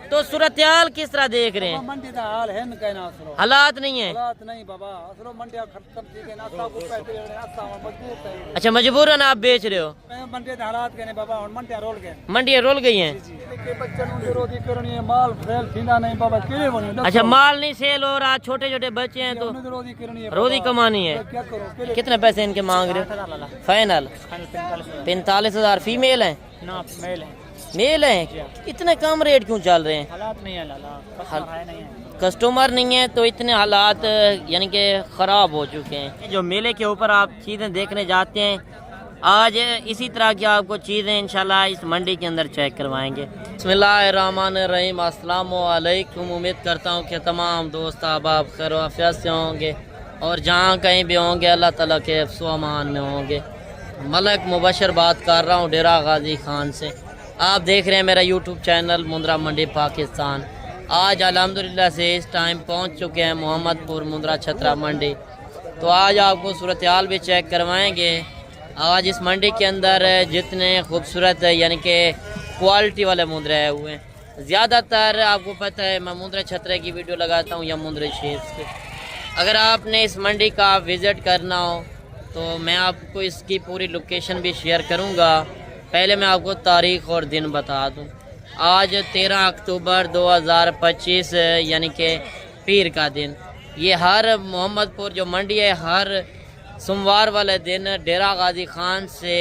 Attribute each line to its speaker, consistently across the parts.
Speaker 1: तो सूरत हाल किस तरह देख रहे हैं?
Speaker 2: मंडी का हाल है
Speaker 1: हालात नहीं है।
Speaker 2: हालात नहीं बाबा, असलो मंडिया खत्म थी गई ना, सब पैसे असा मजबूर है।
Speaker 1: अच्छा, मजबूरन आप बेच रहे हो?
Speaker 2: मंडी के हालात के ने बाबा, और मंडिया रोल गए,
Speaker 1: मंडियां रोल गई हैं।
Speaker 2: के बच्चों ने रोजी करनी है, माल सेल थीना नहीं बाबा, केड़े बने।
Speaker 1: अच्छा, माल नहीं सेल हो रहा, छोटे छोटे बच्चे हैं तो
Speaker 2: रोजी करनी है,
Speaker 1: रोजी कमानी है।
Speaker 2: क्या करो?
Speaker 1: कितने पैसे इनके मांग रहे हो? फाइनल 45,000। फीमेल है
Speaker 2: ना मेल है,
Speaker 1: मेल है? इतने कम रेट क्यों चल रहे हैं?
Speaker 2: हालात नहीं है, नहीं है,
Speaker 1: कस्टमर नहीं है तो इतने हालात यानी कि ख़राब हो चुके हैं। जो मेले के ऊपर आप चीज़ें देखने जाते हैं, आज इसी तरह की आपको चीज़ें इंशाल्लाह इस मंडी के अंदर चेक करवाएंगे। बिस्मिल्लाहिर्रहमानिर्रहीम, अस्सलाम वालेकुम। उम्मीद करता हूँ कि तमाम दोस्त अहबाब खैर आफियत से होंगे और जहाँ कहीं भी होंगे अल्लाह ताला के हिफ्ज़ व अमान में होंगे। मलक मुबशर बात कर रहा हूँ डेरा गाजी खान से। आप देख रहे हैं मेरा यूट्यूब चैनल मुंद्रा मंडी पाकिस्तान। आज अल्हम्दुलिल्लाह से इस टाइम पहुंच चुके हैं मोहम्मदपुर मुंद्रा छतरा मंडी। तो आज आपको सूरत हाल भी चेक करवाएंगे। आज इस मंडी के अंदर जितने खूबसूरत यानी कि क्वालिटी वाले मुंद्रे आए हुए हैं, ज़्यादातर आपको पता है मैं मुंद्रा छतरे की वीडियो लगाता हूँ या मुंद्रे शेर की। अगर आपने इस मंडी का विज़िट करना हो तो मैं आपको इसकी पूरी लोकेशन भी शेयर करूँगा। पहले मैं आपको तारीख़ और दिन बता दूं। आज 13 अक्टूबर 2025 यानी कि पीर का दिन। ये हर मोहम्मदपुर जो मंडी है, हर सोमवार वाले दिन डेरा गाजी खान से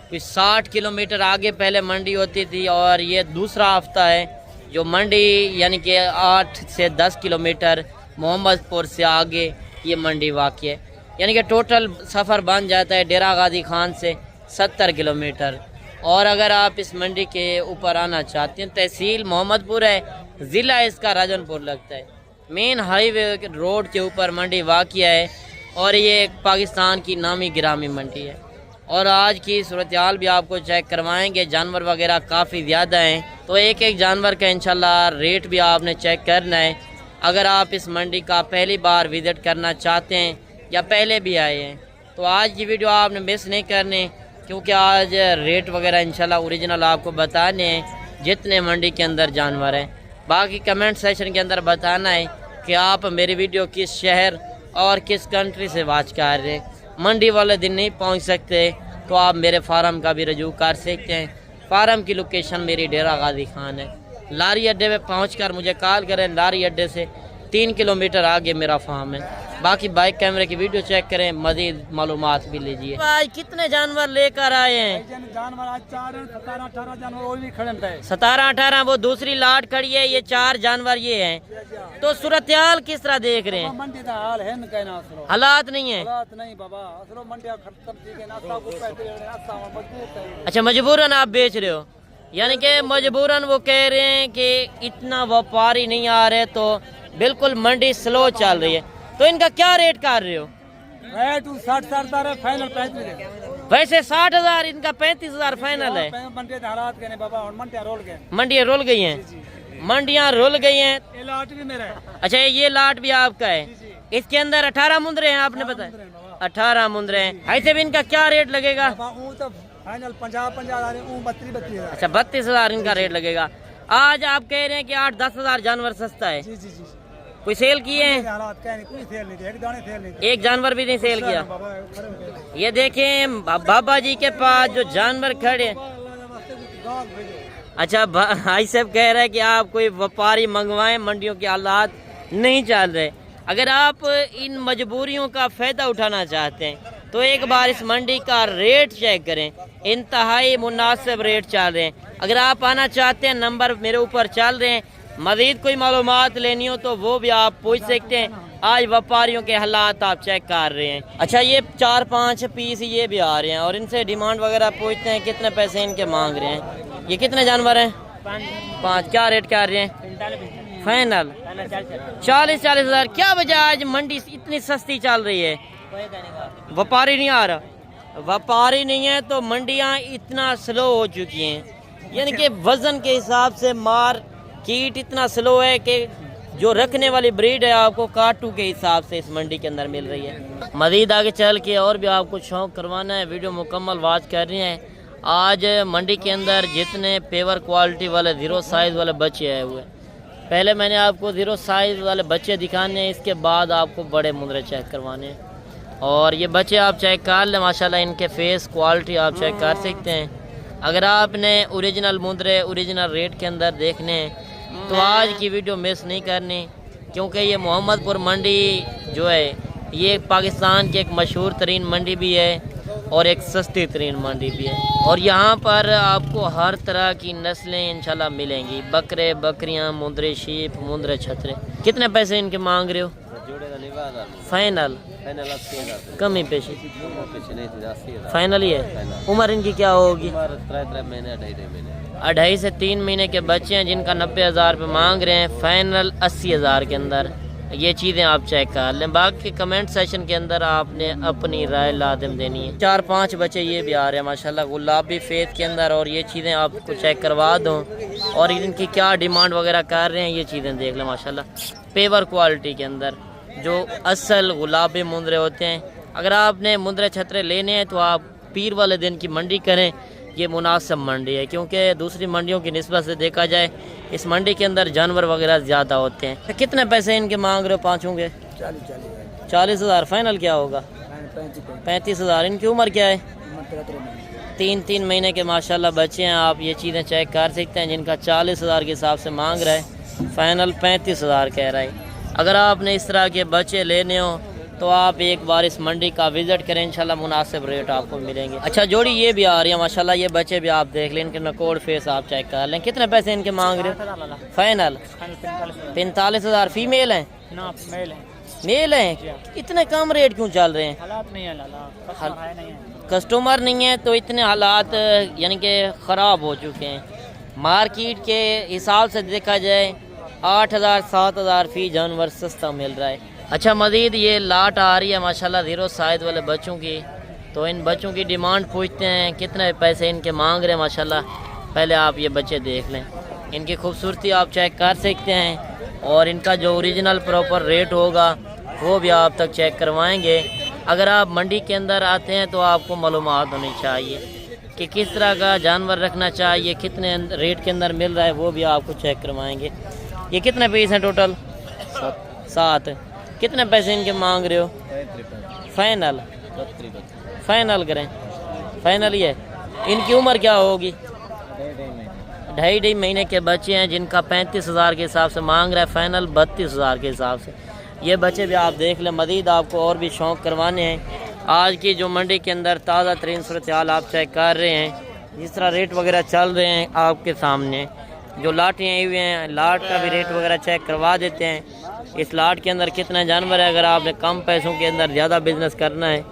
Speaker 1: कुछ 60 किलोमीटर आगे पहले मंडी होती थी और ये दूसरा हफ्ता है जो मंडी यानी कि 8 से 10 किलोमीटर मोहम्मदपुर से आगे ये मंडी वाक़ई है। यानी कि टोटल सफ़र बन जाता है डेरा गाजी खान से 70 किलोमीटर। और अगर आप इस मंडी के ऊपर आना चाहते हैं, तहसील मोहम्मदपुर है, ज़िला इसका राजनपुर लगता है। मेन हाईवे रोड के ऊपर मंडी वाक़ई है और ये पाकिस्तान की नामी गिरामी मंडी है। और आज की सूरत हाल भी आपको चेक करवाएंगे। जानवर वगैरह काफ़ी ज़्यादा हैं तो एक एक जानवर का इंशाल्लाह रेट भी आपने चेक करना है। अगर आप इस मंडी का पहली बार विज़िट करना चाहते हैं या पहले भी आए हैं तो आज की वीडियो आपने मिस नहीं करनी, क्योंकि आज रेट वगैरह इंशाल्लाह ओरिजिनल आपको बताने हैं जितने मंडी के अंदर जानवर हैं। बाकी कमेंट सेक्शन के अंदर बताना है कि आप मेरी वीडियो किस शहर और किस कंट्री से वॉच कर रहे हैं। मंडी वाले दिन नहीं पहुंच सकते तो आप मेरे फार्म का भी रजू कर सकते हैं। फार्म की लोकेशन मेरी डेरा गाजी खान है। लारी अड्डे पे पहुंचकर मुझे कॉल करें। लारी अड्डे से 3 किलोमीटर आगे मेरा फार्म है। बाकी बाइक कैमरे की वीडियो चेक करें, मज़ीद मालूमात भी लीजिए। आज कितने जानवर लेकर आए हैं?
Speaker 2: जानवर आज 17-18 जानवर और भी खड़े हैं।
Speaker 1: 17-18 वो दूसरी लाट खड़ी है, ये 4 जानवर ये हैं। तो सूरत हाल किस तरह देख रहे हैं?
Speaker 2: मंडी का हाल है ना,
Speaker 1: हालात नहीं है।
Speaker 2: हालात नहीं बाबा, असलो मंडिया खत्म थी गई ना, सब पैसे असा मजबूर है।
Speaker 1: अच्छा, मजबूरन आप बेच रहे हो? यानी कि मजबूरन वो कह रहे हैं कि इतना व्यापारी नहीं आ रहे तो बिल्कुल मंडी स्लो चल रही है। तो इनका क्या रेट कर रहे हो?
Speaker 2: Rate 60 final 35।
Speaker 1: वैसे 60,000, इनका 35,000 फाइनल है।
Speaker 2: मंडी के हालात के ने बाबा, और मंडिया रोल गए,
Speaker 1: मंडियाँ रोल गई हैं। मंडियाँ रोल गई हैं।
Speaker 2: ये लाट भी मेरा है।
Speaker 1: अच्छा, ये लाट भी आपका है। इसके अंदर 18 मुंद्रे हैं, आपने बताया 18 मुंद्रे हैं। ऐसे भी इनका क्या रेट लगेगा?
Speaker 2: तो फाइनल 50-50 32।
Speaker 1: अच्छा, 32,000 इनका रेट लगेगा। आज आप कह रहे हैं कि 8-10 हज़ार जानवर सस्ता है। कोई सेल किए हैं?
Speaker 2: कोई सेल नहीं,
Speaker 1: एक जानवर भी नहीं सेल किया। ये देखें बाबा जी के पास जो जानवर खड़े। अच्छा, भाई साहब कह रहे हैं कि आप कोई व्यापारी मंगवाएं, मंडियों के हालात नहीं चल रहे। अगर आप इन मजबूरियों का फ़ायदा उठाना चाहते हैं तो एक बार इस मंडी का रेट चेक करें। इंतहाई मुनासिब रेट चल रहे हैं। अगर आप आना चाहते हैं, नंबर मेरे ऊपर चल रहे हैं। मज़ीद कोई मालूमात लेनी हो तो वो भी आप पूछ सकते हैं। आज व्यापारियों के हालात आप चेक कर रहे हैं। अच्छा, ये 4-5 पीस ये भी आ रहे हैं और इनसे डिमांड वगैरह पूछते हैं कितने पैसे इनके मांग रहे हैं। ये कितने जानवर हैं? 5। क्या रेट कर रहे हैं? फाइनल 40 हज़ार। क्या वजह आज मंडी इतनी सस्ती चल रही है? व्यापारी नहीं आ रहा। व्यापारी नहीं है तो मंडियाँ इतना स्लो हो चुकी हैं। यानी कि वजन के हिसाब से मार्केट इतना स्लो है कि जो रखने वाली ब्रीड है आपको काटू के हिसाब से इस मंडी के अंदर मिल रही है। मज़ीद आगे चल के और भी आपको शौक करवाना है, वीडियो मुकम्मल वॉच कर रहे हैं। आज मंडी के अंदर जितने पेवर क्वालिटी वाले 0 साइज़ वाले बच्चे आए हुए हैं पहले मैंने आपको 0 साइज़ वाले बच्चे दिखाने हैं, इसके बाद आपको बड़े मुंदरे चेक करवाने हैं। और ये बच्चे आप चेक कर लें, माशाल्लाह इनके फेस क्वालिटी आप चेक कर सकते हैं। अगर आपने ओरिजिनल मुंदरे ओरिजिनल रेट के अंदर देखने हैं तो आज की वीडियो मिस नहीं करनी, क्योंकि ये मोहम्मदपुर मंडी जो है ये पाकिस्तान की एक मशहूर तरीन मंडी भी है और एक सस्ती तरीन मंडी भी है। और यहाँ पर आपको हर तरह की नस्लें इंशाल्लाह मिलेंगी, बकरे बकरियाँ, मुंदरे शीप, मुंदरे छतरे। कितने पैसे इनके मांग रहे हो? फाइनल कम ही पेशी फाइनल ही है। उम्र इनकी क्या होगी? 2.5 से 3 महीने के बच्चे हैं जिनका 90,000 रुपये मांग रहे हैं, फाइनल 80,000 के अंदर। ये चीज़ें आप चेक कर लें। बाकी कमेंट सेशन के अंदर आपने अपनी राय लाजिम देनी है। 4-5 बच्चे ये भी आ रहे हैं माशाल्लाह गुलाबी फेस के अंदर, और ये चीज़ें आपको चेक करवा दूँ और इनकी क्या डिमांड वगैरह कर रहे हैं ये चीज़ें देख लें माशाल्लाह। पेवर क्वालिटी के अंदर जो असल गुलाबी मुंदरे होते हैं। अगर आपने मुंदरे छतरे लेने हैं तो आप पीर वाले दिन की मंडी करें, ये मुनासिब मंडी है, क्योंकि दूसरी मंडियों की निस्बत से देखा जाए इस मंडी के अंदर जानवर वगैरह ज़्यादा होते हैं। कितने पैसे इनके मांग रहे हो पाँचों के? 40,000। फाइनल क्या होगा? 35,000। इनकी उम्र क्या है? 3 महीने के माशाल्लाह बच्चे हैं। आप ये चीज़ें चेक कर सकते हैं, जिनका 40,000 के हिसाब से मांग रहा है, फाइनल 35,000 कह रहा है। अगर आपने इस तरह के बच्चे लेने हो तो आप एक बार इस मंडी का विज़िट करें, इंशाल्लाह मुनासिब रेट आपको मिलेंगे। अच्छा जोड़ी ये भी आ रही है माशाल्लाह, ये बच्चे भी आप देख लें, इनके नकोड़ फेस आप चेक कर लें। कितने पैसे इनके मांग रहे हो? फाइनल 45,000। फीमेल हैं? मेल हैं। इतने कम रेट क्यों चल रहे हैं? कस्टमर नहीं है तो इतने हालात यानी कि ख़राब हो चुके हैं। मार्केट के हिसाब से देखा जाए 8,000-7,000 फी जानवर सस्ता मिल रहा है। अच्छा मज़ीद ये लाट आ रही है माशाल्लाह 0 साइज़ वाले बच्चों की, तो इन बच्चों की डिमांड पूछते हैं कितने पैसे इनके मांग रहे हैं माशाल्लाह। पहले आप ये बच्चे देख लें, इनकी खूबसूरती आप चेक कर सकते हैं और इनका जो ओरिजिनल प्रॉपर रेट होगा वो भी आप तक चेक करवाएंगे। अगर आप मंडी के अंदर आते हैं तो आपको मालूमात होनी चाहिए कि किस तरह का जानवर रखना चाहिए, कितने रेट के अंदर मिल रहा है वो भी आपको चेक करवाएंगे। ये कितने पीस हैं टोटल? 7। कितने पैसे इनके मांग रहे हो? फाइनल फाइनल करें, फाइनल ही है। इनकी उम्र क्या होगी? 2.5 महीने के बच्चे हैं जिनका 35,000 के हिसाब से मांग रहा है, फाइनल 32,000 के हिसाब से। ये बच्चे भी आप देख लें। मज़ीद आपको और भी शौक़ करवाने हैं। आज की जो मंडी के अंदर ताज़ा तरीन सूरत हाल आप चेक कर रहे हैं, जिस तरह रेट वगैरह चल रहे हैं आपके सामने। जो लाटें आई हुई हैं, लाट का भी रेट वगैरह चेक करवा देते हैं। इस लाट के अंदर कितना जानवर है। अगर आपने कम पैसों के अंदर ज़्यादा बिजनेस करना है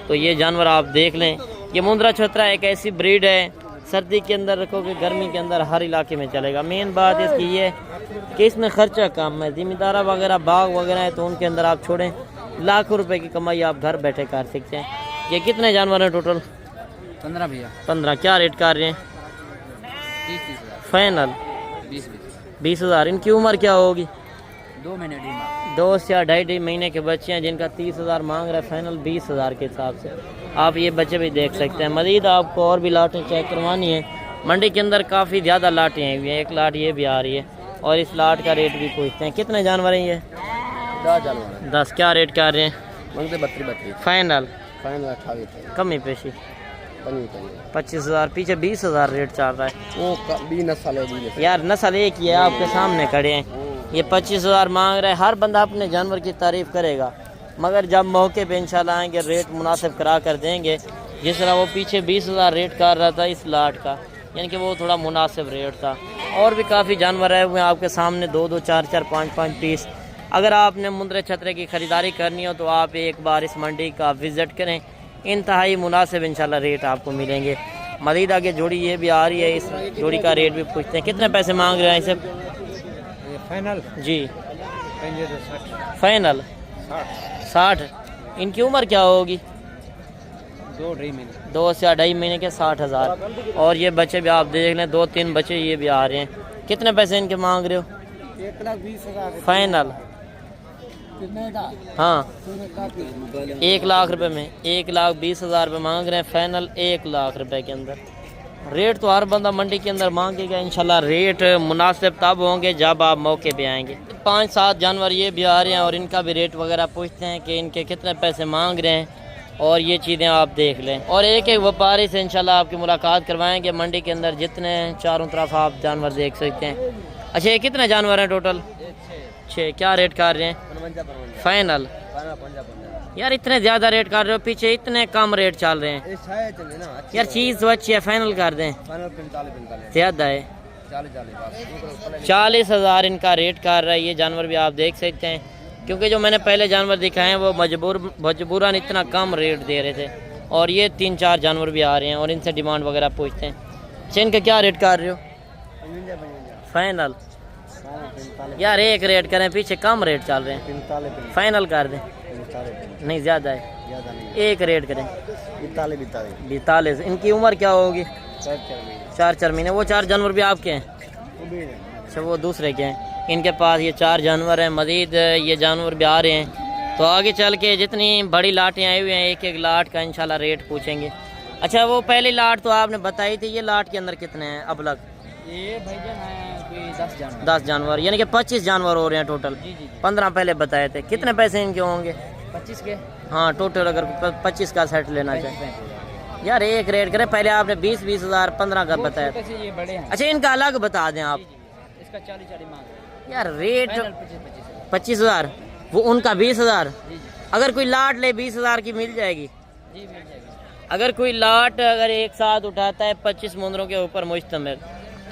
Speaker 1: तो ये जानवर आप देख लें। ये मुंदरा छतरा एक ऐसी ब्रीड है, सर्दी के अंदर रखोगे, गर्मी के अंदर हर इलाके में चलेगा। मेन बात इसकी ये कि इसमें खर्चा कम है। ज़िम्मेदारा वगैरह बाग वगैरह है तो उनके अंदर आप छोड़ें, लाखों रुपए की कमाई आप घर बैठे कर सकते हैं। ये कितने जानवर हैं टोटल?
Speaker 2: 15 भैया।
Speaker 1: 15। क्या रेट कर रहे हैं?
Speaker 2: 30,000।
Speaker 1: फाइनल 20,000। इनकी उम्र क्या होगी?
Speaker 2: 2 महीने।
Speaker 1: 2 से 2.5 महीने के बच्चे हैं जिनका 30,000 मांग रहा है, फाइनल 20,000 के हिसाब से। आप ये बच्चे भी देख सकते हैं। मज़ीद आपको और भी लाटें चेक करवानी है। मंडी के अंदर काफ़ी ज़्यादा लाटें आई हुई हैं। एक लाट ये भी आ रही है और इस लाट का रेट भी पूछते हैं। कितने जानवर हैं ये?
Speaker 2: 10 जानवर।
Speaker 1: 10। क्या रेट कर रहे हैं?
Speaker 2: मांगते 32।
Speaker 1: फाइनल
Speaker 2: 28।
Speaker 1: कम ही पेशी 25,000। पीछे 20,000 रेट चल रहा है।
Speaker 2: वो 20 नस्ल है
Speaker 1: यार, नस्ल एक ही है, आपके सामने खड़े हैं। ये 25,000 मांग रहा है। हर बंदा अपने जानवर की तारीफ़ करेगा, मगर जब मौके पे इंशाल्लाह आएंगे रेट मुनासिब करा कर देंगे। जिस तरह वो पीछे 20,000 रेट कर रहा था इस लाट का, यानी कि वो थोड़ा मुनासिब रेट था। और भी काफ़ी जानवर आए हुए हैं आपके सामने, 2-2, 4-4, 5-5 पीस। अगर आपने मुंदरे छतरे की ख़रीदारी करनी हो तो आप एक बार इस मंडी का विज़िट करें, इंतहाई मुनासिब इंशाल्लाह रेट आपको मिलेंगे। मज़ीद आगे जोड़ी ये भी आ रही है, इस जोड़ी का रेट भी पूछते हैं। कितने पैसे मांग रहे हैं इसे?
Speaker 2: फाइनल
Speaker 1: जी फाइनल 60। इनकी उम्र क्या होगी? 2 से 2.5 महीने के 60,000। और ये बच्चे भी आप देख लें, 2-3 बच्चे ये भी आ रहे हैं। कितने पैसे इनके मांग रहे हो?
Speaker 2: 1,20,000
Speaker 1: फाइनल। हाँ 1 लाख रुपए में 1,20,000 रुपये मांग रहे हैं, फाइनल 1 लाख रुपए के अंदर। रेट तो हर बंदा मंडी के अंदर मांगेगा, इंशाल्लाह रेट मुनासिब तब होंगे जब आप मौके पे आएंगे। 5-7 जानवर ये भी आ रहे हैं और इनका भी रेट वगैरह पूछते हैं कि इनके कितने पैसे मांग रहे हैं और ये चीज़ें आप देख लें। और एक एक व्यापारी से इंशाल्लाह आपकी मुलाकात करवाएंगे मंडी के अंदर, जितने चारों तरफ आप जानवर देख सकते हैं। अच्छा, ये कितने जानवर हैं टोटल? 6। क्या रेट कर रहे हैं फाइनल? यार इतने ज़्यादा रेट कर रहे हो, पीछे इतने कम रेट चल रहे हैं यार। चीज़ तो अच्छी है, फाइनल कर दें। ज़्यादा है, 40,000 इनका रेट कर रहा है। ये जानवर भी आप देख सकते हैं, क्योंकि जो मैंने पहले जानवर दिखाए हैं वो मजबूरन इतना कम रेट दे रहे थे और ये 3-4 जानवर भी आ रहे हैं और इनसे डिमांड वगैरह पूछते हैं। अच्छा, इनका क्या रेट कर रहे हो फाइनल? यार एक रेट करें, पीछे कम रेट चल रहे हैं, फाइनल कर दें। नहीं ज़्यादा है, एक रेट करें 42। इनकी उम्र क्या होगी? 4 महीने। वो 4 जानवर भी आपके हैं? अच्छा, वो दूसरे के हैं। इनके पास ये 4 जानवर हैं, मज़ीद ये जानवर भी आ रहे हैं। तो आगे चल के जितनी बड़ी लाटें आई हुई हैं, एक एक लाट का इंशाल्लाह रेट पूछेंगे। अच्छा, वो पहली लाट तो आपने बताई थी, ये लाट के अंदर कितने हैं अब लग?
Speaker 2: ये भाईजान है कोई
Speaker 1: 10 जानवर, यानी कि 25 जानवर हो रहे हैं टोटल। 15 पहले बताए थे। कितने पैसे इनके होंगे?
Speaker 2: 25 के।
Speaker 1: हाँ, टोटल अगर 25 का सेट लेना चाहिए। यार एक रेट करें, पहले आपने 20 हज़ार 15 का बताया था।
Speaker 2: ये बड़े हैं।
Speaker 1: अच्छा, इनका अलग बता दें आप।
Speaker 2: इसका 40 मांग।
Speaker 1: यार रेट 25,000, वो उनका 20,000। अगर कोई लाट ले 20,000 की मिल जाएगी?
Speaker 2: जी मिल जाएगी।
Speaker 1: अगर कोई लाट अगर एक साथ उठाता है 25 मुंदरों के ऊपर मुश्तमिल,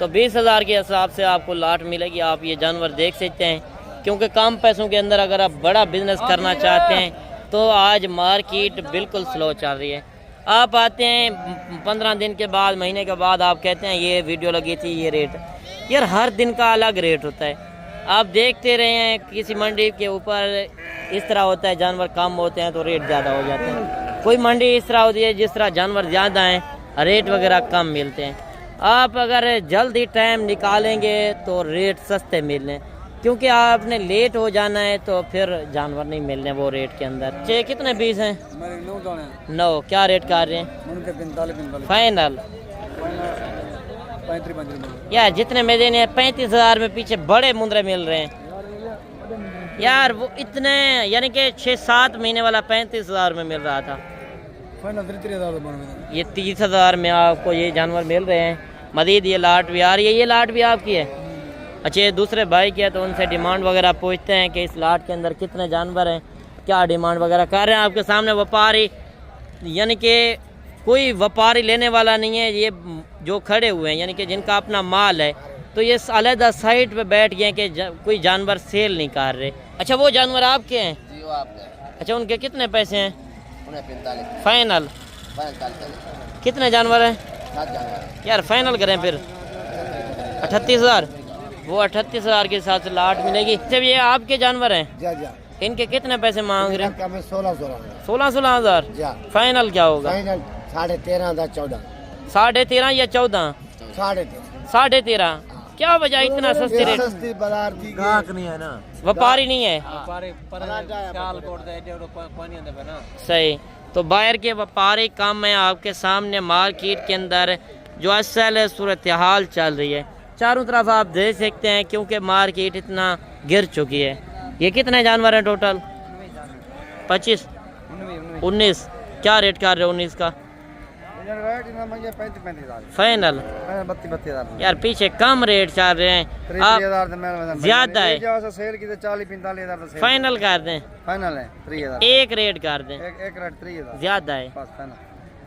Speaker 1: तो 20,000 के हिसाब से आपको लाट मिलेगी। आप ये जानवर देख सकते हैं, क्योंकि कम पैसों के अंदर अगर आप बड़ा बिजनेस करना चाहते हैं तो आज मार्केट बिल्कुल स्लो चल रही है। आप आते हैं 15 दिन के बाद, महीने के बाद आप कहते हैं ये वीडियो लगी थी, ये रेट। यार हर दिन का अलग रेट होता है। आप देखते रहे हैं किसी मंडी के ऊपर इस तरह होता है, जानवर कम होते हैं तो रेट ज़्यादा हो जाते हैं। कोई मंडी इस तरह होती है जिस तरह जानवर ज़्यादा हैं, रेट वगैरह कम मिलते हैं। आप अगर जल्दी टाइम निकालेंगे तो रेट सस्ते मिलने, क्योंकि आपने लेट हो जाना है तो फिर जानवर नहीं मिलने वो रेट के अंदर। छः कितने पीस हैं? 9। क्या रेट कर रहे हैं फाइनल? यार जितने में देने 35,000 में पीछे बड़े मुंदरे मिल रहे हैं यार। वो इतने यानी कि 6-7 महीने वाला 35,000 में मिल रहा था, ये 30,000 में आपको ये जानवर मिल रहे हैं। मजीद ये लाट भी आ रही है। ये लाट भी आपकी है? अच्छा, ये दूसरे भाई की है, तो उनसे डिमांड वगैरह पूछते हैं कि इस लाट के अंदर कितने जानवर हैं, क्या डिमांड वगैरह कर रहे हैं। आपके सामने व्यापारी, यानी कि कोई व्यापारी लेने वाला नहीं है, ये जो खड़े हुए हैं यानी कि जिनका अपना माल है, तो ये अलग साइड पे बैठ गए कि कोई जानवर सेल नहीं कर रहे। अच्छा, वो जानवर आपके हैं?
Speaker 2: जी वो आपके।
Speaker 1: अच्छा, उनके कितने पैसे हैं
Speaker 2: 45
Speaker 1: फाइनल? कितने जानवर हैं?
Speaker 2: 7 जानवर।
Speaker 1: यार फाइनल करें फिर 38,000। वो 38,000 के हिसाब से लाट मिलेगी। जब ये आपके जानवर हैं, इनके कितने पैसे मांग रहे हैं? 16 हज़ार। फाइनल क्या होगा?
Speaker 2: 13.5
Speaker 1: 13.5 या 14? 13.5। क्या वजह इतना सस्ते रेट?
Speaker 2: ग्राहक नहीं है ना,
Speaker 1: व्यापारी नहीं है। सही, तो बाहर के व्यापारी कम है। आपके सामने मार्केट के अंदर जो असल सूरत हाल चल रही है, चारों तरफ आप देख सकते हैं, क्योंकि मार्केट इतना गिर चुकी है। ये कितने जानवर हैं टोटल? 25 19। क्या रेट कर रहे हो 19 का फाइनल?
Speaker 2: 32,000।
Speaker 1: यार पीछे कम रेट चल रहे हैं, आप ज्यादा है। फाइनल कर दें?
Speaker 2: फाइनल है 3,000।
Speaker 1: एक रेट कर दें,
Speaker 2: एक रेट 3,000
Speaker 1: ज्यादा है।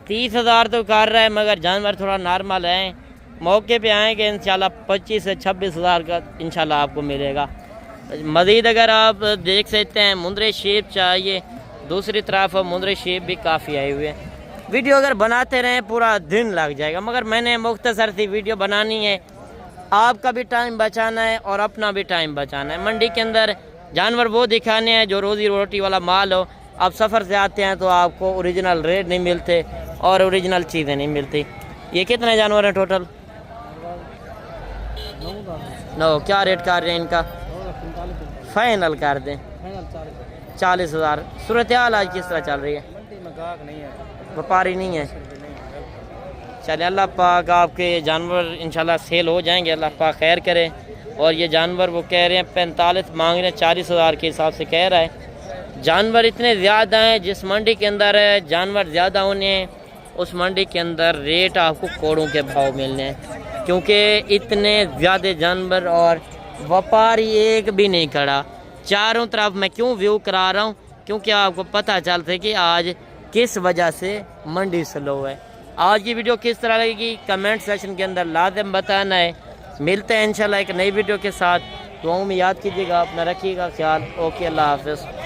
Speaker 2: 30,000
Speaker 1: तो कर रहा है, मगर जानवर थोड़ा नॉर्मल है। मौके पे आएंगे इंशाल्लाह 25 से 26,000 का इंशाल्लाह आपको मिलेगा। मज़ीद अगर आप देख सकते हैं मुंदरे शेप चाहिए, दूसरी तरफ मुंदरे शेप भी काफ़ी आए हुए हैं। वीडियो अगर बनाते रहें पूरा दिन लग जाएगा, मगर मैंने मुख्तसर सी वीडियो बनानी है। आपका भी टाइम बचाना है और अपना भी टाइम बचाना है। मंडी के अंदर जानवर वो दिखाने हैं जो रोज़ी रोटी वाला माल हो। आप सफ़र से आते हैं तो आपको ओरिजिनल रेट नहीं मिलते और ओरिजिनल चीज़ें नहीं मिलती। ये कितने जानवर हैं टोटल? 9। क्या रेट कर रहे हैं इनका? फाइनल कर दें 40,000। सूरत हाल आज किस तरह चल रही है? व्यापारी नहीं है। चले अल्लाह पाक आपके जानवर इंशाल्लाह सेल हो जाएंगे, अल्लाह पाक खैर करे। और ये जानवर वो कह रहे हैं 45 मांग रहे हैं, 40,000 के हिसाब से कह रहा है। जानवर इतने ज़्यादा हैं, जिस मंडी के अंदर जानवर ज़्यादा होने हैं उस मंडी के अंदर रेट आपको करोड़ों के भाव मिलने हैं, क्योंकि इतने ज़्यादा जानवर और व्यापारी एक भी नहीं खड़ा। चारों तरफ मैं क्यों व्यू करा रहा हूँ, क्योंकि आपको पता चलता कि आज किस वजह से मंडी स्लो है। आज की वीडियो किस तरह लगेगी कमेंट सेक्शन के अंदर लाजम बताना है। मिलते हैं इंशाल्लाह एक नई वीडियो के साथ। दुआओं में याद कीजिएगा, अपना रखिएगा ख्याल। ओके, अल्लाह हाफ़िज़।